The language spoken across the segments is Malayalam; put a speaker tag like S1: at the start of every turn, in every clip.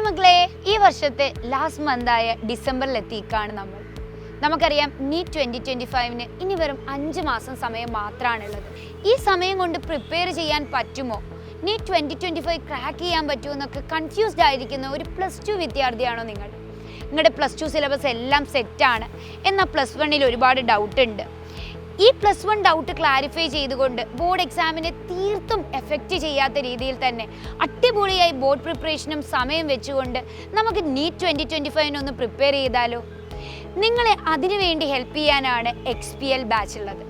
S1: മക്കളെ, ഈ വർഷത്തെ ലാസ്റ്റ് മന്തായ ഡിസംബറിലെത്തിക്കാണ് നമ്മൾ. നമുക്കറിയാം നീറ്റ് 2025 ഇനി വെറും 5 മാസം സമയം മാത്രമാണുള്ളത്. ഈ സമയം കൊണ്ട് പ്രിപ്പയർ ചെയ്യാൻ പറ്റുമോ, നീറ്റ് 2025 ക്രാക്ക് ചെയ്യാൻ പറ്റുമോ എന്നൊക്കെ കൺഫ്യൂസ്ഡ് ആയിരിക്കുന്ന ഒരു +2 വിദ്യാർത്ഥിയാണോ നിങ്ങൾ? നിങ്ങളുടെ +2 സിലബസ് എല്ലാം സെറ്റാണ്, എന്നാൽ +1 ഒരുപാട് ഡൗട്ട് ഉണ്ട്. ഈ +1 ഡൗട്ട് ക്ലാരിഫൈ ചെയ്തുകൊണ്ട് ബോർഡ് എക്സാമിനെ തീർത്തും എഫക്റ്റ് ചെയ്യാത്ത രീതിയിൽ തന്നെ അടിപൊളിയായി ബോർഡ് പ്രിപ്പറേഷനും സമയം വെച്ചുകൊണ്ട് നമുക്ക് നീറ്റ് 2025 ഒന്ന് പ്രിപ്പയർ ചെയ്താലോ? നിങ്ങളെ അതിനുവേണ്ടി ഹെൽപ്പ് ചെയ്യാനാണ് XPL ബാച്ച് ഉള്ളത്.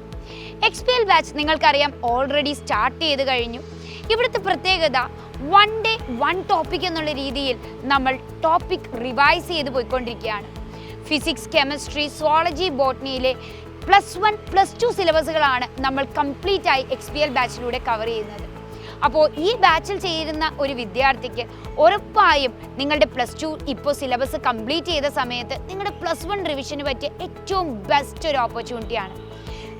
S1: XPL ബാച്ച് നിങ്ങൾക്കറിയാം ഓൾറെഡി സ്റ്റാർട്ട് ചെയ്ത് കഴിഞ്ഞു. ഇവിടുത്തെ പ്രത്യേകത 1 ഡേ 1 ടോപ്പിക് എന്നുള്ള രീതിയിൽ നമ്മൾ ടോപ്പിക് റിവൈസ് ചെയ്ത് പോയിക്കൊണ്ടിരിക്കുകയാണ്. ഫിസിക്സ്, കെമിസ്ട്രി, സുവോളജി, ബോട്ടണിയിലെ +1, +2 സിലബസുകളാണ് നമ്മൾ കംപ്ലീറ്റ് ആയി XPL ബാച്ചിലൂടെ കവർ ചെയ്യുന്നത്. അപ്പോൾ ഈ ബാച്ചിൽ ചേരുന്ന ഒരു വിദ്യാർത്ഥിക്ക് ഉറപ്പായും നിങ്ങളുടെ +2 ഇപ്പോൾ സിലബസ് കംപ്ലീറ്റ് ചെയ്ത സമയത്ത് നിങ്ങളുടെ +1 റിവിഷന് പറ്റിയ ഏറ്റവും ബെസ്റ്റ് ഒരു ഓപ്പർച്യൂണിറ്റിയാണ്.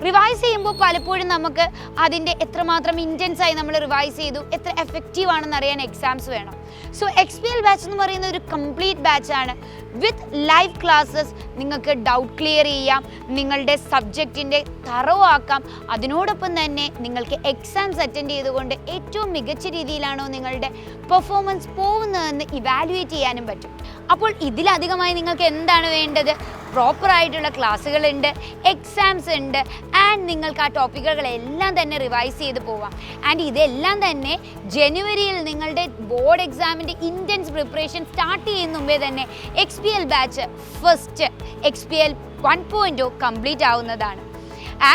S1: റിവൈസ് ചെയ്യുമ്പോൾ പലപ്പോഴും നമുക്ക് അതിൻ്റെ എത്രമാത്രം ഇൻറ്റൻസ് ആയി നമ്മൾ റിവൈസ് ചെയ്തു, എത്ര എഫക്റ്റീവ് ആണെന്ന് അറിയാൻ എക്സാംസ് വേണം. സോ XPL ബാച്ച് എന്ന് പറയുന്ന ഒരു കംപ്ലീറ്റ് ബാച്ചാണ്. വിത്ത് ലൈവ് ക്ലാസ്സസ് നിങ്ങൾക്ക് ഡൗട്ട് ക്ലിയർ ചെയ്യാം, നിങ്ങളുടെ സബ്ജക്റ്റിൻ്റെ തറോ ആക്കാം. അതിനോടൊപ്പം തന്നെ നിങ്ങൾക്ക് എക്സാംസ് അറ്റൻഡ് ചെയ്തുകൊണ്ട് ഏറ്റവും മികച്ച രീതിയിലാണോ നിങ്ങളുടെ പെർഫോമൻസ് പോകുന്നതെന്ന് ഇവാലുവേറ്റ് ചെയ്യാനും പറ്റും. അപ്പോൾ ഇതിലധികമായി നിങ്ങൾക്ക് എന്താണ് വേണ്ടത്? പ്രോപ്പറായിട്ടുള്ള ക്ലാസ്സുകളുണ്ട്, എക്സാംസ് ഉണ്ട്, ആൻഡ് നിങ്ങൾക്ക് ആ ടോപ്പിക്കുകളെല്ലാം തന്നെ റിവൈസ് ചെയ്ത് പോവാം. ആൻഡ് ഇതെല്ലാം തന്നെ ജനുവരിയിൽ നിങ്ങളുടെ ബോർഡ് എക്സാമിൻ്റെ ഇൻറ്റൻസ് പ്രിപ്പറേഷൻ സ്റ്റാർട്ട് ചെയ്യുന്ന മുമ്പേ തന്നെ XPL batch first XPL 1.0 complete ആവുന്നതാണ്.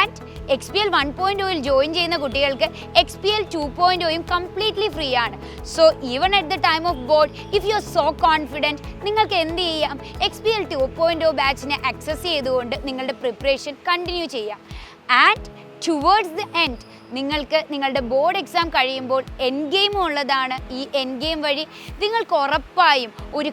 S1: ആൻഡ് XPL 1.0യിൽ ജോയിൻ ചെയ്യുന്ന കുട്ടികൾക്ക് XPL 2.0യും കംപ്ലീറ്റ്ലി ഫ്രീ ആണ്. So even at the time of board if you are so confident, നിങ്ങൾക്ക് എന്ത് ചെയ്യാം, XPL 2.0 ബാച്ചിനെ ആക്സസ് ചെയ്തുകൊണ്ട് നിങ്ങളുടെ പ്രിപ്പറേഷൻ കണ്ടിന്യൂ ചെയ്യാം. ആൻഡ് ടുവേർഡ്സ് ദ എൻഡ് നിങ്ങൾക്ക് നിങ്ങളുടെ ബോർഡ് എക്സാം കഴിയുമ്പോൾ എൻഡ് ഗെയിമും ഉള്ളതാണ്. ഈ എൻഡ് ഗെയിം വഴി നിങ്ങൾക്ക് ഉറപ്പായും ഒരു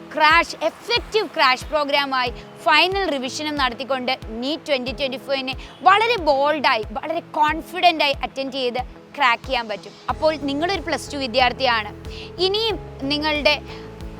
S1: എഫക്റ്റീവ് ക്രാഷ് പ്രോഗ്രാമായി ഫൈനൽ റിവിഷനും നടത്തിക്കൊണ്ട് നീറ്റ് 2025 വളരെ ബോൾഡായി, വളരെ കോൺഫിഡൻ്റായി അറ്റൻഡ് ചെയ്ത് ക്രാക്ക് ചെയ്യാൻ പറ്റും. അപ്പോൾ നിങ്ങളൊരു +2 വിദ്യാർത്ഥിയാണ്, ഇനിയും നിങ്ങളുടെ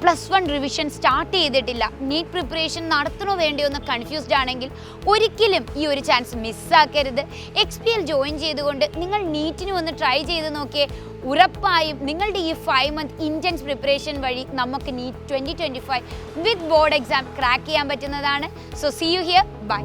S1: +1 റിവിഷൻ സ്റ്റാർട്ട് ചെയ്തിട്ടില്ല, നീറ്റ് പ്രിപ്പറേഷൻ നടത്തണോ വേണ്ടയോ എന്ന് കൺഫ്യൂസ്ഡ് ആണെങ്കിൽ ഒരിക്കലും ഈ ഒരു ചാൻസ് മിസ്സാക്കരുത്. XPL ജോയിൻ ചെയ്തുകൊണ്ട് നിങ്ങൾ നീറ്റിന് ഒന്ന് ട്രൈ ചെയ്ത് നോക്കിയേ. ഉറപ്പായും നിങ്ങളുടെ ഈ 5 മന്ത് ഇൻറ്റൻസ് പ്രിപ്പറേഷൻ വഴി നമുക്ക് NEET 2025 with board exam crack ചെയ്യാൻ പറ്റുന്നതാണ്. So see you here, by.